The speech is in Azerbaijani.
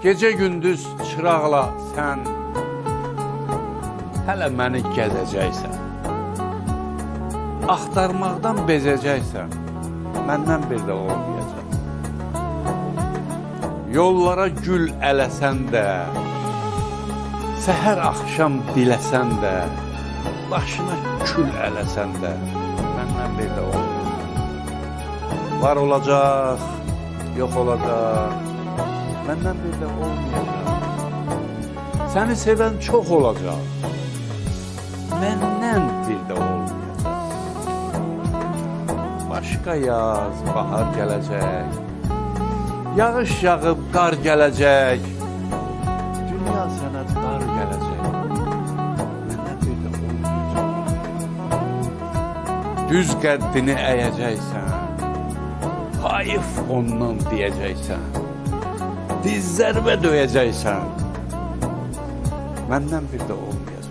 Gecə gündüz çıraqla sən hələ məni gəzəcəksən. Axtarmaqdan bezəcəksən, məndən bir də olmayacaq. Yollara gül ələsən də, səhər axşam diləsən də, başına kül ələsən də, məndən bir də olmayacaq. Var olacaq, yox olacaq, məndən bir də olmayacaq. Səni sevən çox olacaq, məndən bir də olmayacaq. Başqa yaz, bahar gələcək, yağış yağıb qar gələcək, dünya sənə dar gələcək, məndən bir də olmayacaq. Düz qəddini əyəcəksən, hayıf ondan deyəcəksən, dizlərimə döyəcəksən, məndən bir də olmayacaq.